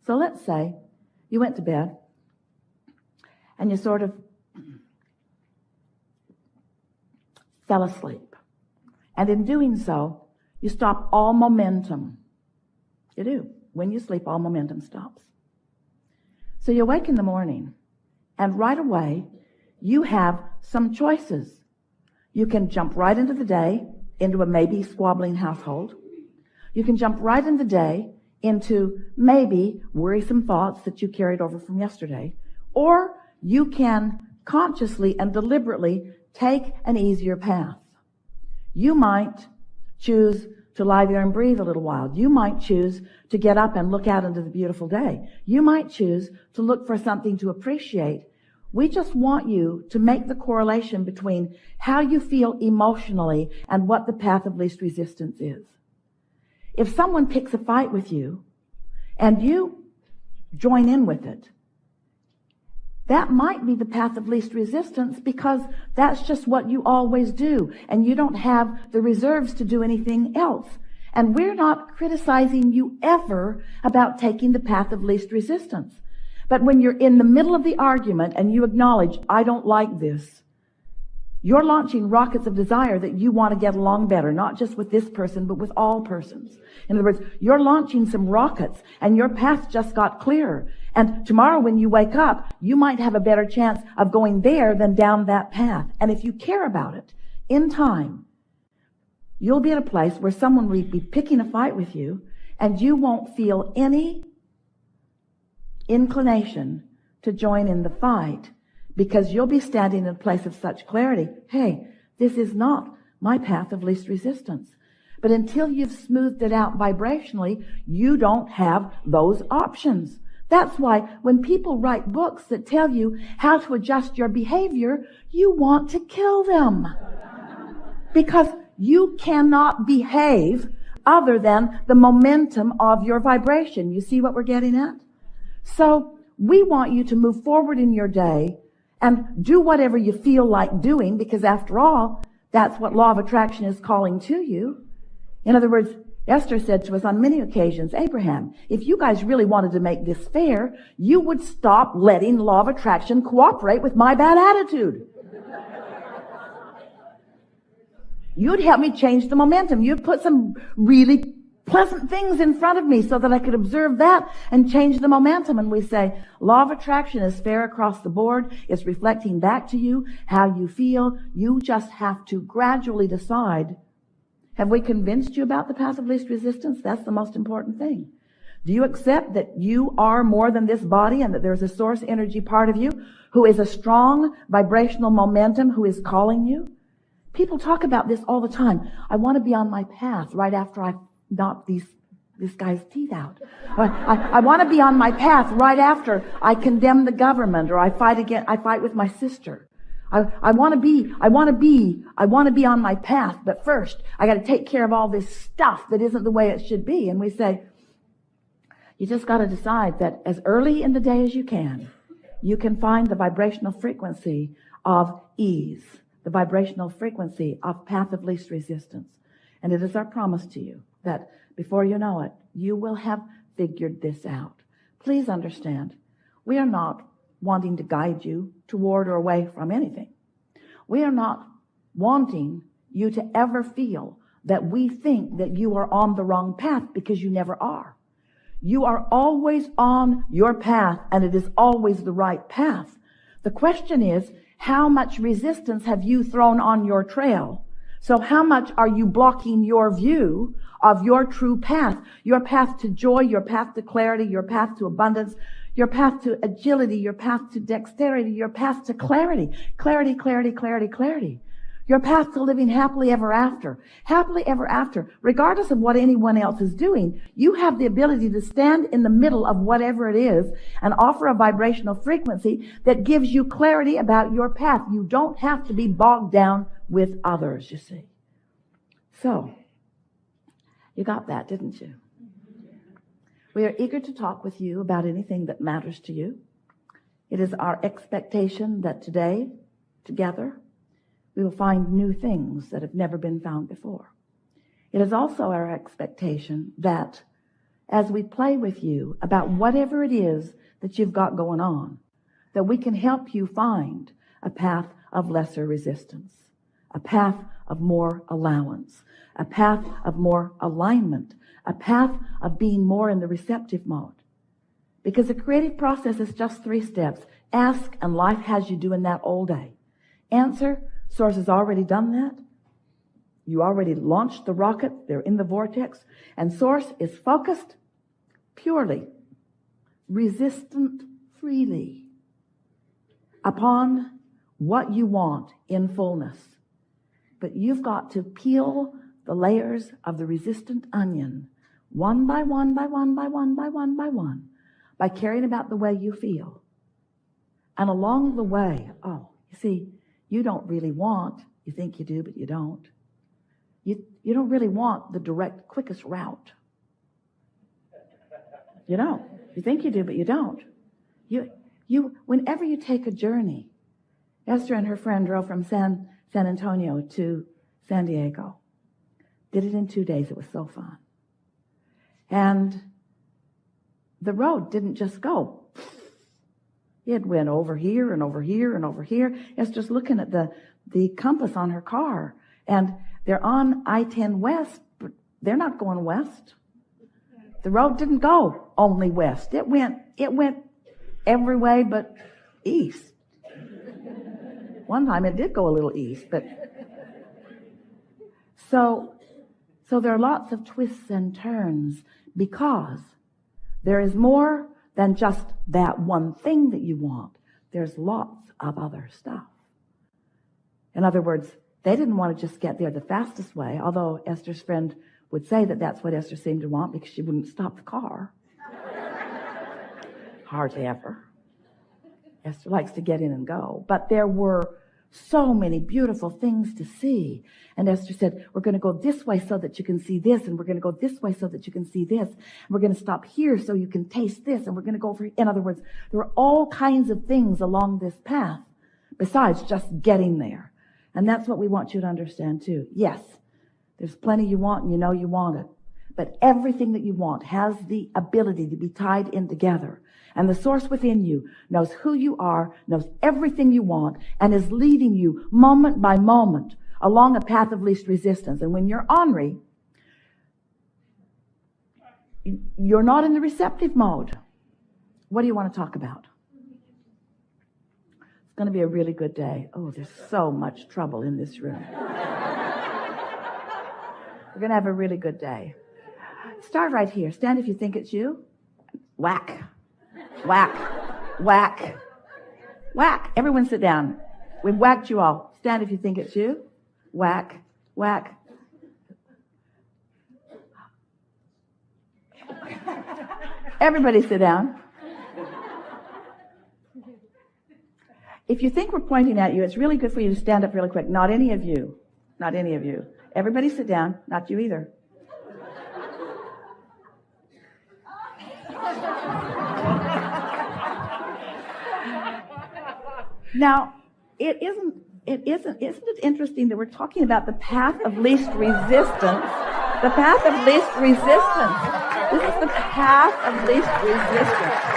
So let's say you went to bed and you sort of fell asleep. And in doing so, you stop all momentum. You do. When you sleep, all momentum stops. So you wake in the morning, and right away, you have some choices. You can jump right into the day, into a maybe squabbling household. You can jump right in the day into maybe worrisome thoughts that you carried over from yesterday. Or you can consciously and deliberately take an easier path. You might choose to lie there and breathe a little while. You might choose to get up and look out into the beautiful day. You might choose to look for something to appreciate. We just want you to make the correlation between how you feel emotionally and what the path of least resistance is. If someone picks a fight with you and you join in with it, that might be the path of least resistance because that's just what you always do, and you don't have the reserves to do anything else. And we're not criticizing you ever about taking the path of least resistance. But when you're in the middle of the argument and you acknowledge, I don't like this, you're launching rockets of desire that you want to get along better, not just with this person, but with all persons. In other words, you're launching some rockets and your path just got clearer. And tomorrow when you wake up, you might have a better chance of going there than down that path. And if you care about it, in time, you'll be at a place where someone will be picking a fight with you and you won't feel any inclination to join in the fight, because you'll be standing in a place of such clarity. Hey, this is not my path of least resistance. But until you've smoothed it out vibrationally, you don't have those options. That's why when people write books that tell you how to adjust your behavior, you want to kill them. Because you cannot behave other than the momentum of your vibration. You see what we're getting at? So we want you to move forward in your day and do whatever you feel like doing, because after all, that's what law of attraction is calling to you. In other words, Esther said to us on many occasions, Abraham, if you guys really wanted to make this fair, you would stop letting law of attraction cooperate with my bad attitude. You'd help me change the momentum. You'd put some really pleasant things in front of me so that I could observe that and change the momentum. And we say, law of attraction is fair across the board. It's reflecting back to you how you feel. You just have to gradually decide, have we convinced you about the path of least resistance? That's the most important thing. Do you accept that you are more than this body and that there's a source energy part of you who is a strong vibrational momentum who is calling you? People talk about this all the time. I want to be on my path right after I knock this guy's teeth out. I want to be on my path right after I condemn the government, or I fight with my sister. I want to be on my path, but first I got to take care of all this stuff that isn't the way it should be. And we say, you just got to decide that as early in the day as you can find the vibrational frequency of ease, the vibrational frequency of path of least resistance. And it is our promise to you that before you know it, you will have figured this out. Please understand, we are not wanting to guide you toward or away from anything. We are not wanting you to ever feel that we think that you are on the wrong path, because you never are. You are always on your path, and it is always the right path. The question is, how much resistance have you thrown on your trail? So how much are you blocking your view of your true path? Your path to joy, your path to clarity, your path to abundance, your path to agility, your path to dexterity, your path to clarity. Clarity, clarity, clarity, clarity. Your path to living happily ever after. Happily ever after. Regardless of what anyone else is doing, you have the ability to stand in the middle of whatever it is and offer a vibrational frequency that gives you clarity about your path. You don't have to be bogged down with others, you see. So, you got that, didn't you? We are eager to talk with you about anything that matters to you. It is our expectation that today, together, we will find new things that have never been found before. It is also our expectation that as we play with you about whatever it is that you've got going on, that we can help you find a path of lesser resistance, a path of more allowance, a path of more alignment, a path of being more in the receptive mode. Because the creative process is just 3 steps. Ask, and life has you doing that all day. Answer, Source has already done that. You already launched the rocket. They're in the vortex. And Source is focused purely, resistant freely upon what you want in fullness. But you've got to peel the layers of the resistant onion one by one, by one, by one, by one, by one, by caring about the way you feel. And along the way, you see, you don't really want, you think you do, but you don't. You don't really want the direct, quickest route. You don't. You think you do, but you don't. You whenever you take a journey, Esther and her friend drove from San Antonio to San Diego. Did it in 2 days. It was so fun. And the road didn't just go. It went over here and over here and over here. Esther's looking at the compass on her car. And they're on I-10 West, but they're not going west. The road didn't go only west. It went every way but east. One time it did go a little east, but so there are lots of twists and turns because there is more than just that one thing that you want. There's lots of other stuff. In other words, they didn't want to just get there the fastest way, although Esther's friend would say that that's what Esther seemed to want because she wouldn't stop the car. Hardly ever. Esther likes to get in and go. But there were so many beautiful things to see. And Esther said, we're going to go this way so that you can see this, and we're going to go this way so that you can see this. And we're going to stop here so you can taste this, and we're going to go over here. In other words, there are all kinds of things along this path besides just getting there. And that's what we want you to understand too. Yes, there's plenty you want and you know you want it. But everything that you want has the ability to be tied in together. And the Source within you knows who you are, knows everything you want, and is leading you moment by moment along a path of least resistance. And when you're ornery, you're not in the receptive mode. What do you want to talk about? It's going to be a really good day. Oh, there's so much trouble in this room. We're going to have a really good day. Start right here. Stand if you think it's you. Whack. Whack. Whack. Whack. Everyone sit down. We've whacked you all. Stand if you think it's you. Whack. Whack. Everybody sit down. If you think we're pointing at you, it's really good for you to stand up really quick. Not any of you. Not any of you. Everybody sit down. Not you either. Now, isn't it interesting that we're talking about the path of least resistance? The path of least resistance. This is the path of least resistance.